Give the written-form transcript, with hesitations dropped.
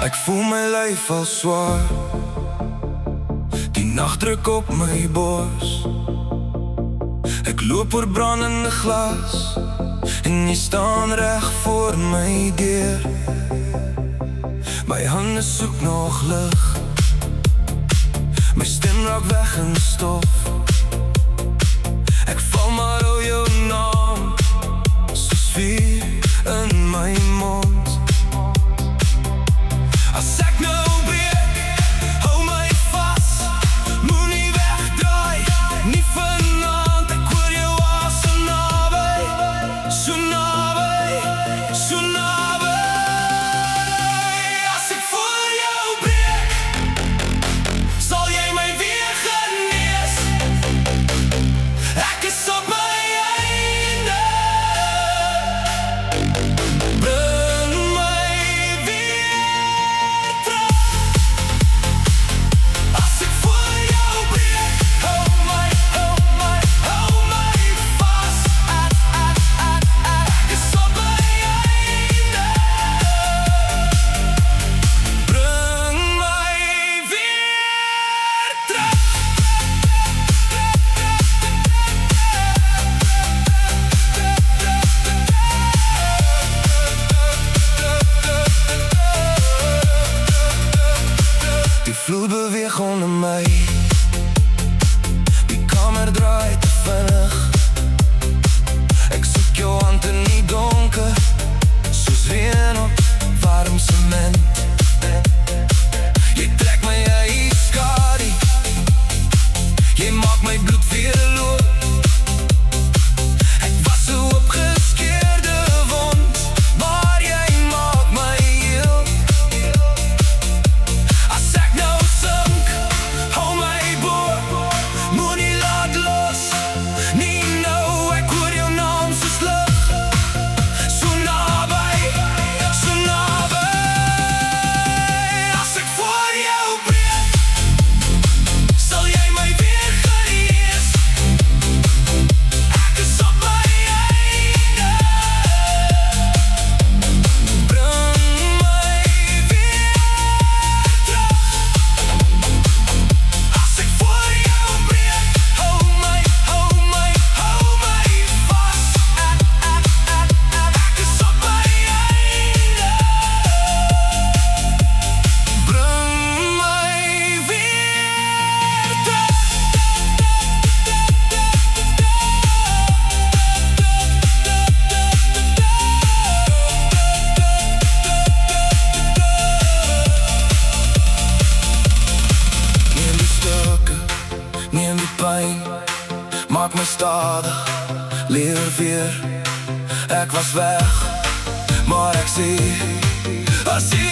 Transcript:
Ek voel my lyf al swaar, die nacht druk op my bors. Ek loop oor brandende glas en jy staan reg voor my deur. My hande soek nog lig, my stem raak weg in stof. Ek val maar al jou naam, soos vuur in my mond. As ek nou breek, hou my vas, moenie wegdraai, nie vanaand. Ek hoor jou as so naby, so naby, so naby. As ek voor jou breek, sal jy my weer genees. Ek is op my einde, bring my weer terug. As ek voor jou breek, hou my vas. Ek is op my einde, bring my weer terug. Die vloer beweeg onder my, die kamer draai te vinnig. Ek soek jou hand in die donker, soos reën op warm sement. Jy trek my ijskade, jy maak my bloed weer loop. Ek was so opgeskeurde wond, maar jy maak my heel. As ek nou sink, hou my bo, moenie laat los, nie nou. Ek hoor jou naam soos lig, so naby, so naby. As ek voor jou breek, sal jy my weer genees. Ek is op my einde, bring my weer terug. As ek voor jou breek, hou my vas. Ek is op my einde, bring my weer terug. Neem die stukke, neem die pijn, maak my stadig, leer weer. Ek was weg, maar ek sê, as jy